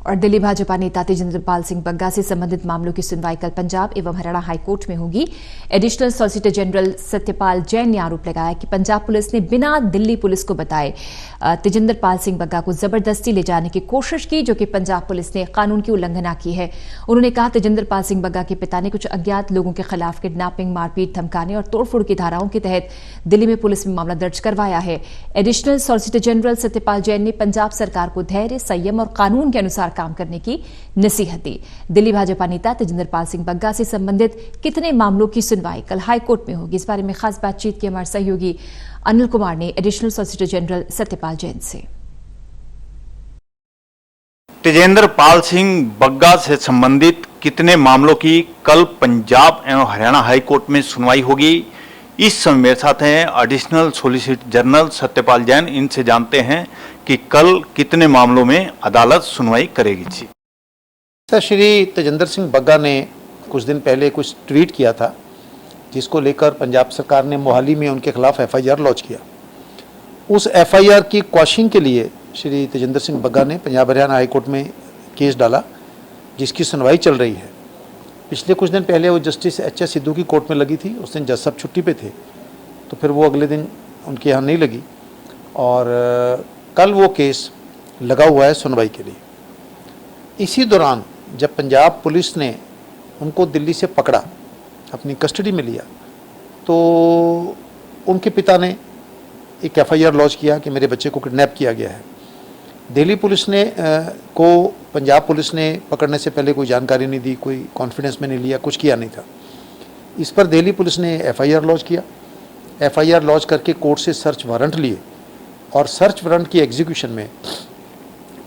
और दिल्ली भाजपा नेता तेजिंदर पाल सिंह बग्गा से संबंधित मामलों की सुनवाई कल पंजाब एवं हरियाणा हाईकोर्ट में होगी। Additional solicitor general Satyapal Jain ने आरोप लगाया कि पंजाब पुलिस ने बिना दिल्ली पुलिस को बताए तेजिंदर पाल सिंह बग्गा को जबरदस्ती ले जाने की कोशिश की, जो कि पंजाब पुलिस ने कानून की उल्लंघना की है। उन्होंने कहा तेजिंदर पाल सिंह बग्गा के पिता ने कुछ अज्ञात लोगों के खिलाफ किडनैपिंग, मारपीट, धमकाने और तोड़फोड़ की धाराओं के तहत दिल्ली में पुलिस में मामला दर्ज करवाया है। Additional solicitor general Satyapal Jain ने पंजाब सरकार को धैर्य, संयम और कानून के अनुसार काम करने की नसीहत दी। दिल्ली भाजपा नेता तेजिंदर पाल सिंह बग्गा से संबंधित कितने मामलों की सुनवाई कल हाईकोर्ट में होगी, इस बारे में खास बातचीत की हमारे सहयोगी अनिल कुमार ने additional solicitor general Satyapal Jain से। तेजिंदर पाल सिंह बग्गा से संबंधित कितने मामलों की कल पंजाब एवं हरियाणा हाईकोर्ट में सुनवाई होगी, इस समय मेरे साथ हैं additional solicitor general Satyapal Jain. इनसे जानते हैं कि कल कितने मामलों में अदालत सुनवाई करेगी। जी सर, श्री तेजिंदर सिंह बग्गा ने कुछ दिन पहले कुछ ट्वीट किया था, जिसको लेकर पंजाब सरकार ने मोहाली में उनके खिलाफ FIR लॉन्च किया। उस FIR की क्वाशिंग के लिए श्री तेजिंदर सिंह बग्गा ने पंजाब हरियाणा हाईकोर्ट में केस डाला, जिसकी सुनवाई चल रही है। पिछले कुछ दिन पहले वो जस्टिस HS सिद्धू की कोर्ट में लगी थी। उस दिन जज साहब छुट्टी पे थे, तो फिर वो अगले दिन उनके यहाँ नहीं लगी और कल वो केस लगा हुआ है सुनवाई के लिए। इसी दौरान जब पंजाब पुलिस ने उनको दिल्ली से पकड़ा, अपनी कस्टडी में लिया, तो उनके पिता ने एक FIR लॉन्च किया कि मेरे बच्चे को किडनैप किया गया है। दिल्ली पुलिस ने को पंजाब पुलिस ने पकड़ने से पहले कोई जानकारी नहीं दी, कोई कॉन्फिडेंस में नहीं लिया, कुछ किया नहीं था। इस पर दिल्ली पुलिस ने FIR लॉन्च किया। FIR लॉन्च करके कोर्ट से सर्च वारंट लिए और सर्च वारंट की एग्जीक्यूशन में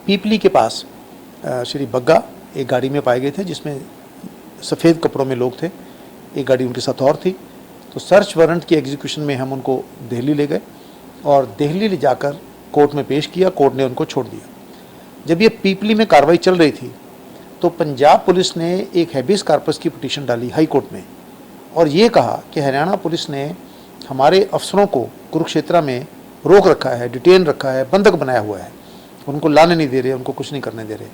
पीपली के पास श्री बग्गा एक गाड़ी में पाए गए थे, जिसमें सफ़ेद कपड़ों में लोग थे। एक गाड़ी उनके साथ और थी। तो सर्च वारंट की एग्जीक्यूशन में हम उनको दिल्ली ले गए और दिल्ली ले जाकर कोर्ट में पेश किया। कोर्ट ने उनको छोड़ दिया। जब ये पीपली में कार्रवाई चल रही थी, तो पंजाब पुलिस ने एक हैबियस कॉर्पस की पिटीशन डाली हाई कोर्ट में और ये कहा कि हरियाणा पुलिस ने हमारे अफसरों को कुरुक्षेत्र में रोक रखा है, डिटेन रखा है, बंधक बनाया हुआ है, उनको लाने नहीं दे रहे, उनको कुछ नहीं करने दे रहे।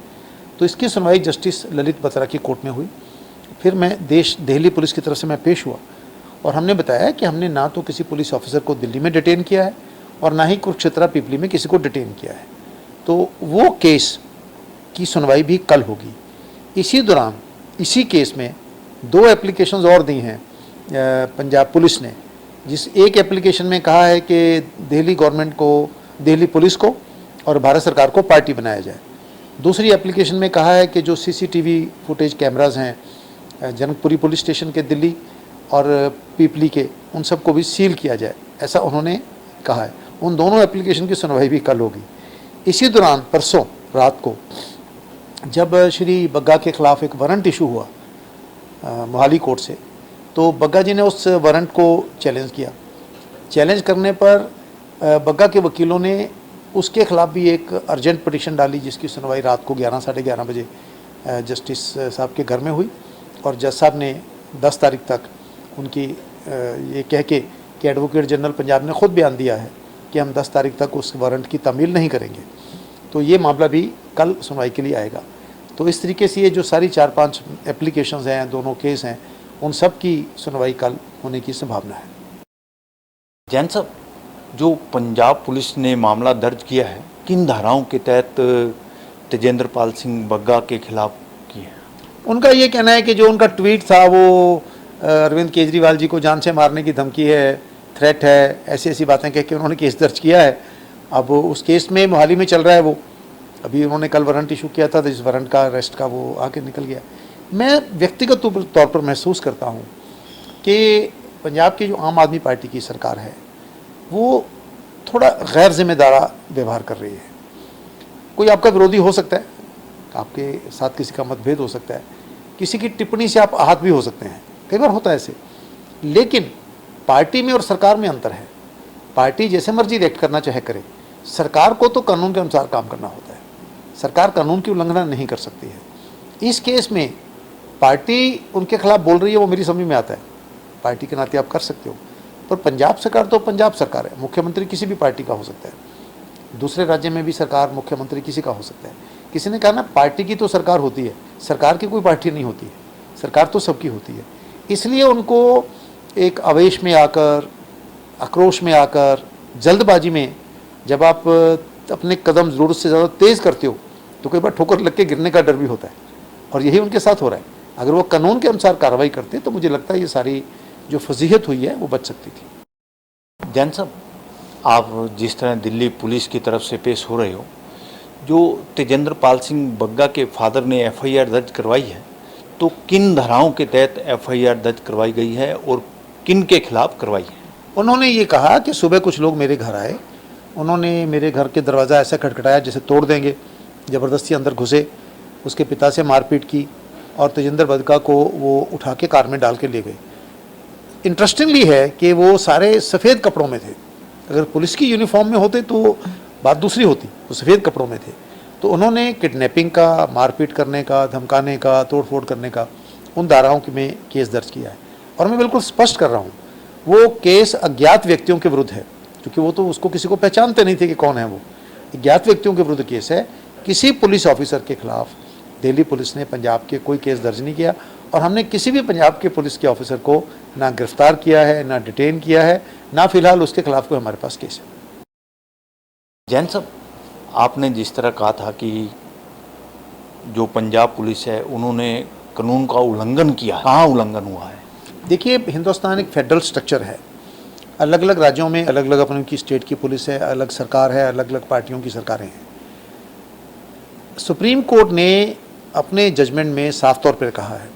तो इसकी सुनवाई जस्टिस ललित बत्रा की कोर्ट में हुई। फिर मैं दिल्ली पुलिस की तरफ से मैं पेश हुआ और हमने बताया कि हमने ना तो किसी पुलिस ऑफिसर को दिल्ली में डिटेन किया है और ना ही कुरुक्षेत्र पीपली में किसी को डिटेन किया है। तो वो केस की सुनवाई भी कल होगी। इसी दौरान इसी केस में 2 एप्लीकेशंस और दी हैं पंजाब पुलिस ने, जिस एक एप्लीकेशन में कहा है कि दिल्ली गवर्नमेंट को, दिल्ली पुलिस को और भारत सरकार को पार्टी बनाया जाए। दूसरी एप्लीकेशन में कहा है कि जो CCTV फुटेज कैमराज हैं जनकपुरी पुलिस स्टेशन के दिल्ली और पीपली के, उन सबको भी सील किया जाए, ऐसा उन्होंने कहा है। उन दोनों एप्लीकेशन की सुनवाई भी कल होगी। इसी दौरान परसों रात को जब श्री बग्गा के खिलाफ एक वारंट इशू हुआ मोहाली कोर्ट से, तो बग्गा जी ने उस वारंट को चैलेंज किया। चैलेंज करने पर बग्गा के वकीलों ने उसके खिलाफ भी एक अर्जेंट पिटीशन डाली, जिसकी सुनवाई रात को 11 साढ़े 11 बजे जस्टिस साहब के घर में हुई और जज साहब ने 10 तारीख तक उनकी ये कह के कि एडवोकेट जनरल पंजाब ने ख़ुद बयान दिया है कि हम 10 तारीख तक उस वारंट की तामील नहीं करेंगे। तो ये मामला भी कल सुनवाई के लिए आएगा। तो इस तरीके से ये जो सारी 4-5 एप्लीकेशंस हैं, दोनों केस हैं, उन सब की सुनवाई कल होने की संभावना है। जैन साहब, जो पंजाब पुलिस ने मामला दर्ज किया है, किन धाराओं के तहत तेजिंदर पाल सिंह बग्गा के खिलाफ किया है? उनका ये कहना है कि जो उनका ट्वीट था वो अरविंद केजरीवाल जी को जान से मारने की धमकी है, थ्रेट है, ऐसी ऐसी बातें कह के उन्होंने केस दर्ज किया है। अब उस केस में मोहाली में चल रहा है वो। अभी उन्होंने कल वारंट इशू किया था, तो इस वारंट का अरेस्ट का वो आके निकल गया। मैं व्यक्तिगत तौर पर महसूस करता हूँ कि पंजाब की जो आम आदमी पार्टी की सरकार है, वो थोड़ा गैर जिम्मेदारा व्यवहार कर रही है। कोई आपका विरोधी हो सकता है, आपके साथ किसी का मतभेद हो सकता है, किसी की टिप्पणी से आप आहत भी हो सकते हैं, कई बार होता है ऐसे। लेकिन पार्टी में और सरकार में अंतर है। पार्टी जैसे मर्जी रिएक्ट करना चाहे करे, सरकार को तो कानून के अनुसार काम करना होता है। सरकार कानून की उल्लंघना नहीं कर सकती है। इस केस में पार्टी उनके खिलाफ बोल रही है, वो मेरी समझ में आता है, पार्टी के नाते आप कर सकते हो। पर पंजाब सरकार तो पंजाब सरकार है। मुख्यमंत्री किसी भी पार्टी का हो सकता है, दूसरे राज्य में भी सरकार मुख्यमंत्री किसी का हो सकता है। किसी ने कहा ना, पार्टी की तो सरकार होती है, सरकार की कोई पार्टी नहीं होती है, सरकार तो सबकी होती है। इसलिए उनको एक आवेश में आकर, आक्रोश में आकर, जल्दबाजी में जब आप अपने कदम ज़रूरत से ज़्यादा तेज़ करते हो तो कई बार ठोकर लग के गिरने का डर भी होता है, और यही उनके साथ हो रहा है। अगर वो कानून के अनुसार कार्रवाई करते तो मुझे लगता है ये सारी जो फजीहत हुई है वो बच सकती थी। जैन साहब, आप जिस तरह दिल्ली पुलिस की तरफ से पेश हो रहे हो, जो तेजेंद्र पाल सिंह बग्गा के फादर ने एफआईआर दर्ज करवाई है, तो किन धाराओं के तहत एफआईआर दर्ज करवाई गई है और किन के खिलाफ करवाई है? उन्होंने ये कहा कि सुबह कुछ लोग मेरे घर आए, उन्होंने मेरे घर के दरवाज़ा ऐसा खटखटाया जैसे तोड़ देंगे, ज़बरदस्ती अंदर घुसे, उसके पिता से मारपीट की और तेजेंद्र बग्गा को वो उठा के कार में डाल के ले गए। इंटरेस्टिंगली है कि वो सारे सफ़ेद कपड़ों में थे। अगर पुलिस की यूनिफॉर्म में होते तो बात दूसरी होती, वो सफ़ेद कपड़ों में थे। तो उन्होंने किडनैपिंग का, मारपीट करने का, धमकाने का, तोड़फोड़ करने का उन धाराओं में केस दर्ज किया है। और मैं बिल्कुल स्पष्ट कर रहा हूँ, वो केस अज्ञात व्यक्तियों के विरुद्ध है, क्योंकि वो तो उसको किसी को पहचानते नहीं थे कि कौन है वो। अज्ञात व्यक्तियों के विरुद्ध केस है। किसी पुलिस ऑफिसर के खिलाफ दिल्ली पुलिस ने पंजाब के कोई केस दर्ज नहीं किया, और हमने किसी भी पंजाब के पुलिस के ऑफिसर को ना गिरफ्तार किया है, ना डिटेन किया है, ना फिलहाल उसके खिलाफ कोई हमारे पास केस है। जैन साहब, आपने जिस तरह कहा था कि जो पंजाब पुलिस है उन्होंने कानून का उल्लंघन किया, कहाँ उल्लंघन हुआ है? देखिए, हिंदुस्तान एक फेडरल स्ट्रक्चर है। अलग अलग राज्यों में अलग अलग अपनी की स्टेट की पुलिस है, अलग सरकार है, अलग अलग पार्टियों की सरकारें हैं। सुप्रीम कोर्ट ने अपने जजमेंट में साफ तौर पर कहा है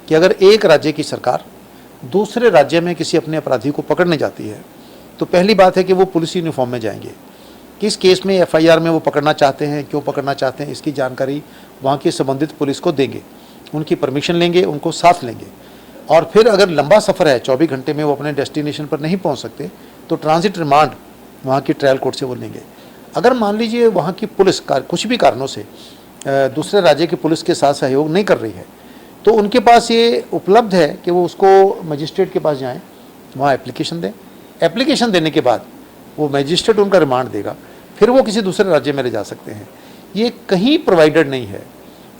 कि अगर एक राज्य की सरकार दूसरे राज्य में किसी अपने अपराधी को पकड़ने जाती है तो पहली बात है कि वो पुलिस यूनिफॉर्म में जाएंगे। किस केस में, एफआईआर में वो पकड़ना चाहते हैं, क्यों पकड़ना चाहते हैं, इसकी जानकारी वहाँ की संबंधित पुलिस को देंगे, उनकी परमिशन लेंगे, उनको साथ लेंगे। और फिर अगर लंबा सफ़र है, 24 घंटे में वो अपने डेस्टिनेशन पर नहीं पहुँच सकते, तो ट्रांजिट रिमांड वहाँ की ट्रायल कोर्ट से वो लेंगे। अगर मान लीजिए वहाँ की पुलिस कुछ भी कारणों से दूसरे राज्य की पुलिस के साथ सहयोग नहीं कर रही है, तो उनके पास ये उपलब्ध है कि वो उसको मजिस्ट्रेट के पास जाएं, वहाँ एप्लीकेशन दें। एप्लीकेशन देने के बाद वो मजिस्ट्रेट उनका रिमांड देगा, फिर वो किसी दूसरे राज्य में ले जा सकते हैं। ये कहीं प्रोवाइडेड नहीं है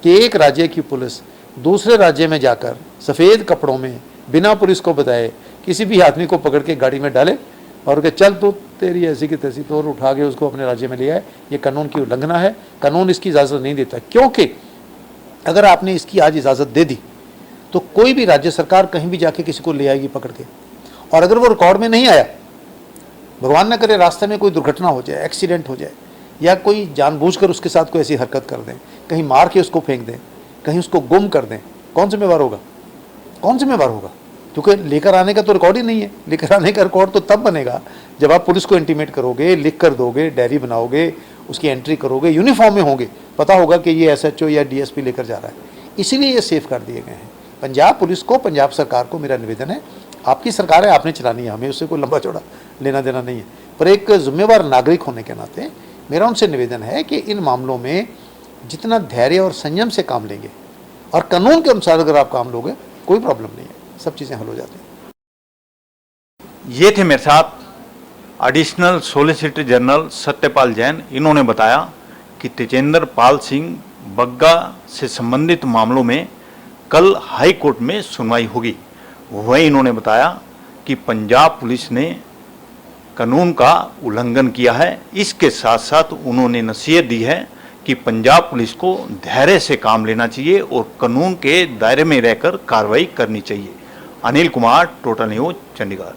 कि एक राज्य की पुलिस दूसरे राज्य में जाकर सफ़ेद कपड़ों में बिना पुलिस को बताए किसी भी आदमी को पकड़ के गाड़ी में डाले और के चल तो तेरी ऐसी की तैसी, तो उठा के उसको अपने राज्य में ले आए। ये कानून की उल्लंघना है, कानून इसकी इजाज़त नहीं देता। क्योंकि अगर आपने इसकी आज इजाज़त दे दी तो कोई भी राज्य सरकार कहीं भी जाके किसी को ले आएगी पकड़ के, और अगर वो रिकॉर्ड में नहीं आया, भगवान न करे रास्ते में कोई दुर्घटना हो जाए, एक्सीडेंट हो जाए, या कोई जानबूझकर उसके साथ कोई ऐसी हरकत कर दें, कहीं मार के उसको फेंक दें, कहीं उसको गुम कर दें, कौन जिम्मेवार होगा? कौन जिम्मेवार होगा? क्योंकि लेकर आने का तो रिकॉर्ड ही नहीं है। लेकर आने का रिकॉर्ड तो तब बनेगा जब आप पुलिस को इंटीमेट करोगे, लिख कर दोगे, डायरी बनाओगे, उसकी एंट्री करोगे, यूनिफॉर्म में होंगे, पता होगा कि ये एसएचओ या डीएसपी लेकर जा रहा है। इसीलिए ये सेफ कर दिए गए हैं। पंजाब पुलिस को, पंजाब सरकार को मेरा निवेदन है, आपकी सरकार है, आपने चलानी है, हमें उससे कोई लंबा चौड़ा लेना देना नहीं है, पर एक जिम्मेवार नागरिक होने के नाते मेरा उनसे निवेदन है कि इन मामलों में जितना धैर्य और संयम से काम लेंगे और कानून के अनुसार अगर आप काम लोगे, कोई प्रॉब्लम नहीं है, सब चीज़ें हल हो जाती हैं। ये थे मेरे साथ additional solicitor general Satyapal Jain. इन्होंने बताया कि तेजेंद्र पाल सिंह बग्गा से संबंधित मामलों में कल हाई कोर्ट में सुनवाई होगी। वहीं इन्होंने बताया कि पंजाब पुलिस ने कानून का उल्लंघन किया है। इसके साथ साथ उन्होंने नसीहत दी है कि पंजाब पुलिस को धैर्य से काम लेना चाहिए और कानून के दायरे में रहकर कार्रवाई करनी चाहिए। Anil Kumar, total news, Chandigarh.